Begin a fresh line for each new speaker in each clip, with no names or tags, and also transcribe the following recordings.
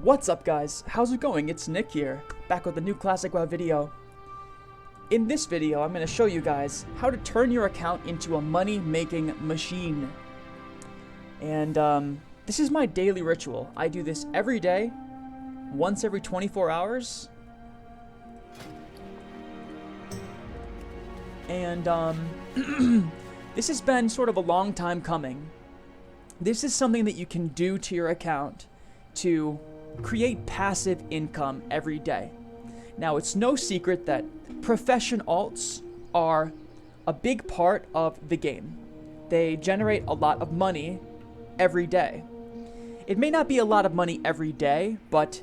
What's up guys, how's it going? It's Nick here, back with a new Classic WoW video. In this video, I'm going to show you guys how to turn your account into a money-making machine. And this is my daily ritual. I do this every day, once every 24 hours. And this has been sort of a long time coming. This is something that you can do to your account to create passive income every day. Now, it's no secret that profession alts are a big part of the game. They generate a lot of money every day. It may not be a lot of money every day, but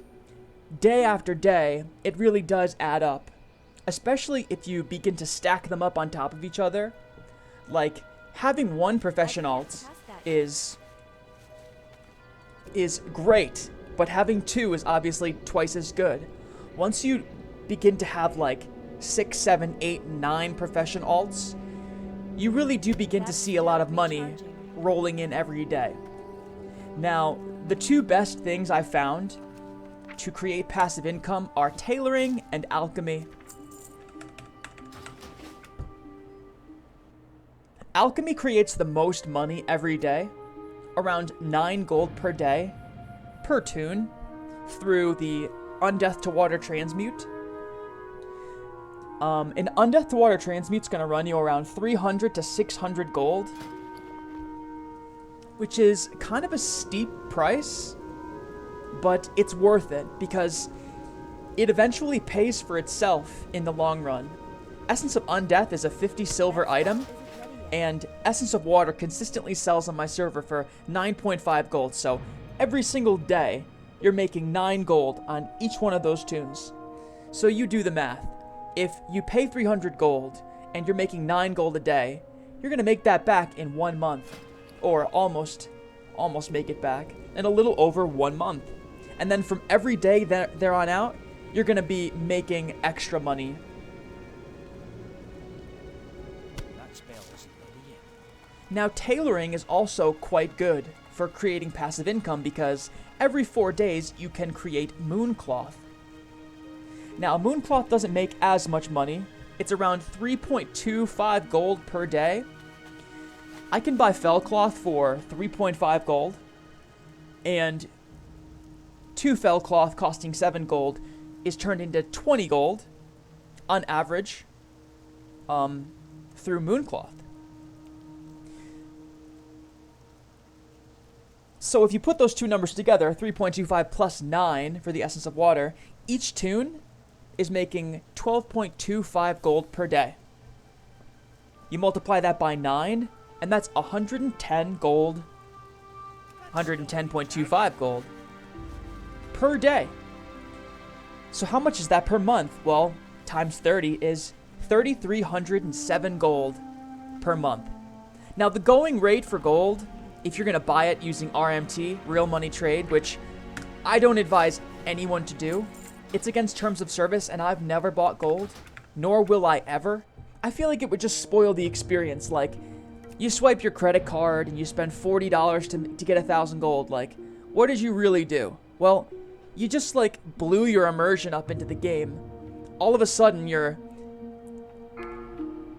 day after day, it really does add up. Especially if you begin to stack them up on top of each other. Like, having one profession alt is great, but having two is obviously twice as good. Once you begin to have like 6, 7, 8, 9 profession alts, you really do begin to see a lot of money rolling in every day. Now, the two best things I found to create passive income are tailoring and alchemy. Alchemy creates the most money every day, around 9 gold per day, per toon, through the Undeath to Water Transmute. An Undeath to Water Transmute is going to run you around 300 to 600 gold, which is kind of a steep price, but it's worth it because it eventually pays for itself in the long run. Essence of Undeath is a 50 silver item, and Essence of Water consistently sells on my server for 9.5 gold, so every single day, you're making 9 gold on each one of those toons. So you do the math. If you pay 300 gold, and you're making 9 gold a day, you're going to make that back in 1 month. Or almost make it back in a little over 1 month. And then from every day there on out, you're going to be making extra money. Now, tailoring is also quite good for creating passive income because every 4 days you can create Mooncloth. Now, Mooncloth doesn't make as much money. It's around 3.25 gold per day. I can buy Fellcloth for 3.5 gold, and 2 Fellcloth costing 7 gold is turned into 20 gold on average through Mooncloth. So if you put those two numbers together, 3.25 plus 9 for the Essence of Water, each toon is making 12.25 gold per day. You multiply that by 9, and that's 110 gold, 110.25 gold per day. So how much is that per month? Well, times 30 is 3,307 gold per month. Now, the going rate for gold, if you're going to buy it using RMT, Real Money Trade, which I don't advise anyone to do, it's against terms of service, and I've never bought gold, nor will I ever. I feel like it would just spoil the experience. Like, you swipe your credit card and you spend $40 to get 1,000 gold. Like, what did you really do? Well, you just, like, blew your immersion up into the game. All of a sudden,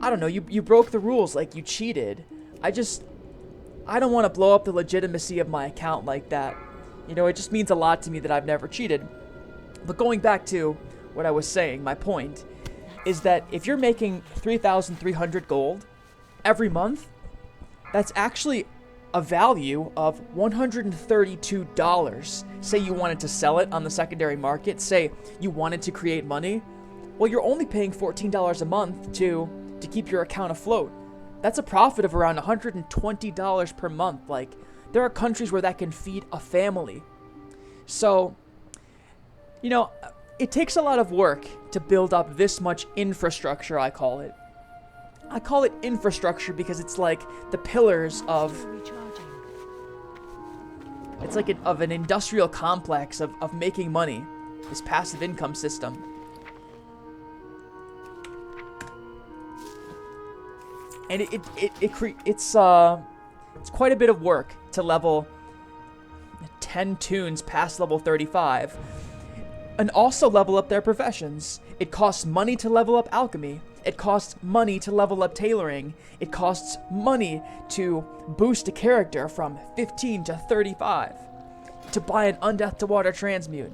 I don't know, you broke the rules, like, you cheated. I don't want to blow up the legitimacy of my account like that. You know, it just means a lot to me that I've never cheated. But going back to what I was saying, my point is that if you're making 3,300 gold every month, that's actually a value of $132. Say you wanted to sell it on the secondary market, say you wanted to create money, well, you're only paying $14 a month to keep your account afloat. That's a profit of around $120 per month. Like, there are countries where that can feed a family. So, you know, it takes a lot of work to build up this much infrastructure, I call it. I call it infrastructure because it's like the pillars of... It's like of an industrial complex of making money. This passive income system. And it's quite a bit of work to level 10 tunes past level 35, and also level up their professions. It costs money to level up alchemy. It costs money to level up tailoring. It costs money to boost a character from 15 to 35. To buy an Undeath to Water transmute.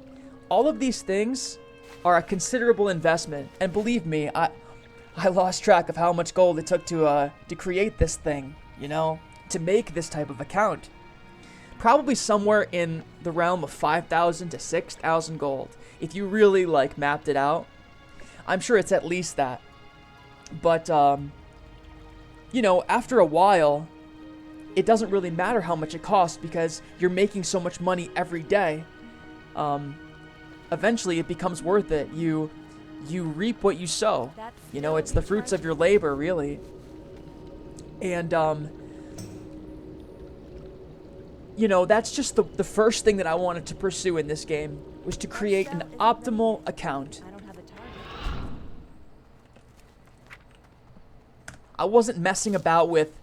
All of these things are a considerable investment, and believe me, I lost track of how much gold it took to create this thing, you know, to make this type of account. Probably somewhere in the realm of 5,000 to 6,000 gold. If you really, like, mapped it out, I'm sure it's at least that. But, you know, after a while, it doesn't really matter how much it costs because you're making so much money every day. Eventually, it becomes worth it. You reap what you sow. You know, it's the fruits of your labor, really. And, you know, that's just the first thing that I wanted to pursue in this game, was to create an optimal account. I wasn't messing about with,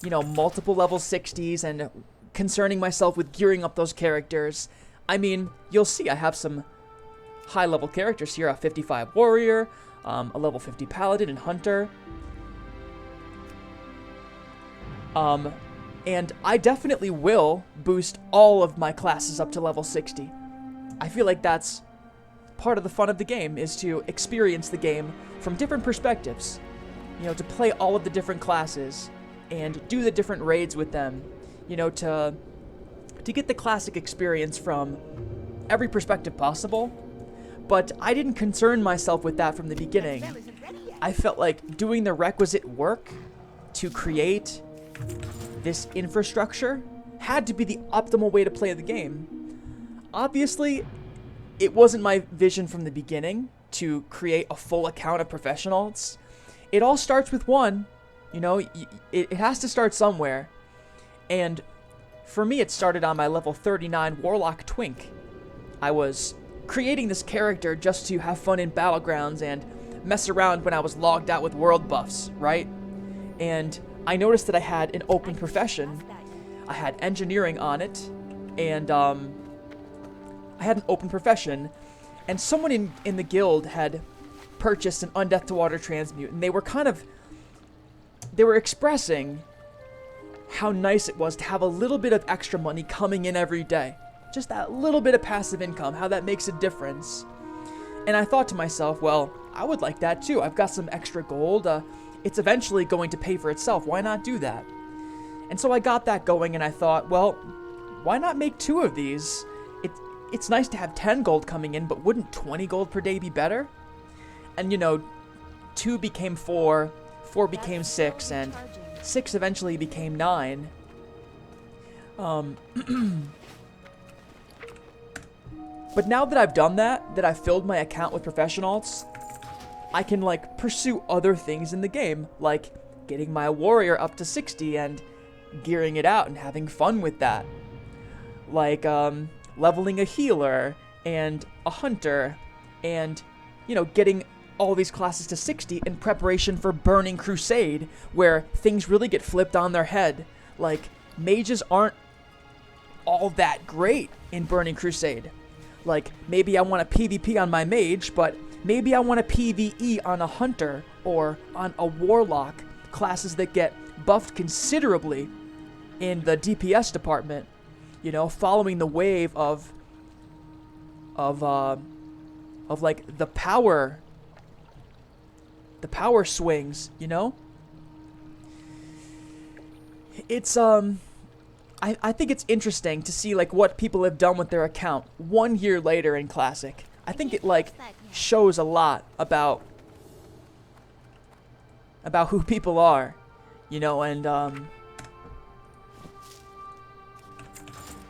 you know, multiple level 60s and concerning myself with gearing up those characters. I mean, you'll see I have some high-level characters here. A 55 warrior, a level 50 paladin and hunter. And I definitely will boost all of my classes up to level 60. I feel like that's part of the fun of the game, is to experience the game from different perspectives. You know, to play all of the different classes and do the different raids with them. You know, to get the classic experience from every perspective possible. But I didn't concern myself with that from the beginning. I felt like doing the requisite work to create this infrastructure had to be the optimal way to play the game. Obviously, it wasn't my vision from the beginning to create a full account of professionals. It all starts with one. You know, it has to start somewhere. And for me, it started on my level 39 Warlock Twink. I was creating this character just to have fun in Battlegrounds and mess around when I was logged out with world buffs, right? And I noticed that I had an open profession. I had engineering on it, and I had an open profession, and someone in the guild had purchased an Undeath to Water transmute, and they were expressing how nice it was to have a little bit of extra money coming in every day. Just that little bit of passive income, how that makes a difference. And I thought to myself, well, I would like that too. I've got some extra gold. It's eventually going to pay for itself. Why not do that? And so I got that going, and I thought, well, why not make 2 of these? It's nice to have 10 gold coming in, but wouldn't 20 gold per day be better? And, you know, 2 became 4, 4 became 6, and 6 eventually became 9. But now that I've done that I've filled my account with professionals, I can, like, pursue other things in the game, like getting my warrior up to 60 and gearing it out and having fun with that. Like, leveling a healer and a hunter and, you know, getting all these classes to 60 in preparation for Burning Crusade, where things really get flipped on their head. Like, mages aren't all that great in Burning Crusade. Like, maybe I want a PvP on my mage, but maybe I want a PvE on a hunter or on a warlock, classes that get buffed considerably in the DPS department. You know, following the wave of like the power swings, you know? It's I think it's interesting to see, like, what people have done with their account 1 year later in Classic. I think it, like, shows a lot about who people are, you know, and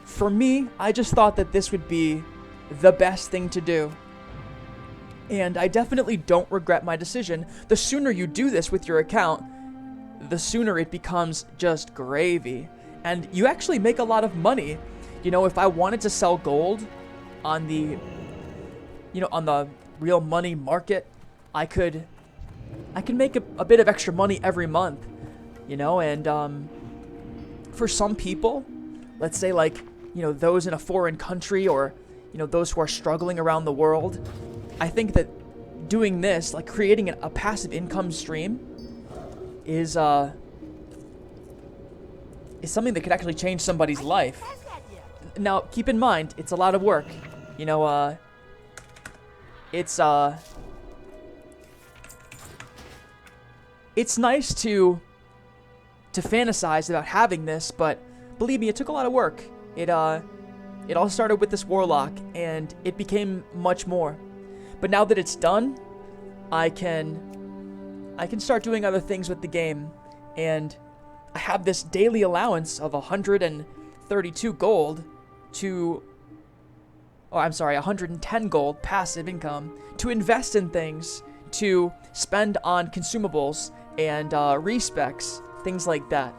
for me, I just thought that this would be the best thing to do. And I definitely don't regret my decision. The sooner you do this with your account, the sooner it becomes just gravy. And you actually make a lot of money. You know, if I wanted to sell gold on the, you know, on the real money market, I can make a bit of extra money every month, you know, and for some people, let's say, like, those in a foreign country, or those who are struggling around the world. I think that doing this, like creating a passive income stream, is something that could actually change somebody's life. Now, keep in mind, it's a lot of work. It's nice to fantasize about having this, but believe me, it took a lot of work. It all started with this warlock, and it became much more. But now that it's done, I can start doing other things with the game, and I have this daily allowance of 132 gold to... Oh, I'm sorry, 110 gold passive income to invest in things, to spend on consumables and respecs, things like that.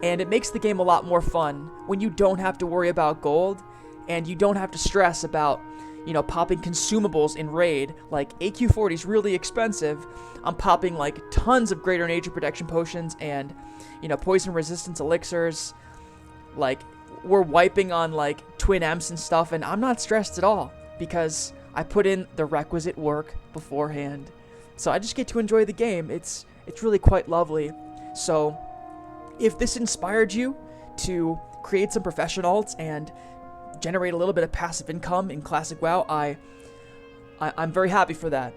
And it makes the game a lot more fun when you don't have to worry about gold, and you don't have to stress about, popping consumables in raid. Like, AQ40 is really expensive. I'm popping like tons of greater nature protection potions and, poison resistance elixirs. Like, we're wiping on like twin M's and stuff, and I'm not stressed at all because I put in the requisite work beforehand. So I just get to enjoy the game. It's really quite lovely. So if this inspired you to create some professional alts and generate a little bit of passive income in Classic WoW, I'm very happy for that.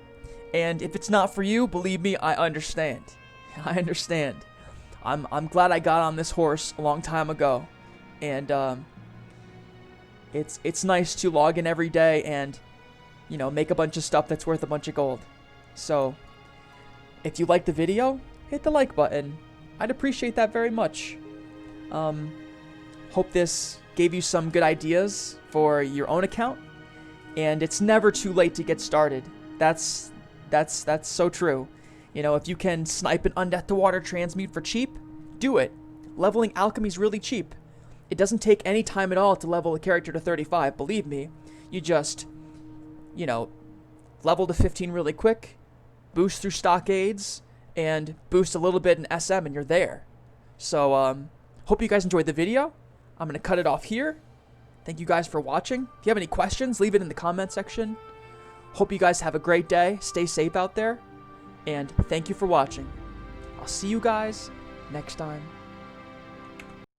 And if it's not for you, believe me, I understand. I understand. I'm glad I got on this horse a long time ago. And it's nice to log in every day and, make a bunch of stuff that's worth a bunch of gold. So if you liked the video, hit the like button. I'd appreciate that very much. Hope this gave you some good ideas for your own account. And it's never too late to get started. That's so true. If you can snipe an Undeath to Water transmute for cheap, do it. Leveling alchemy is really cheap. It doesn't take any time at all to level a character to 35, believe me. You just, level to 15 really quick, boost through stockades, and boost a little bit in SM, and you're there. So, hope you guys enjoyed the video. I'm going to cut it off here. Thank you guys for watching. If you have any questions, leave it in the comment section. Hope you guys have a great day. Stay safe out there. And thank you for watching. I'll see you guys next time.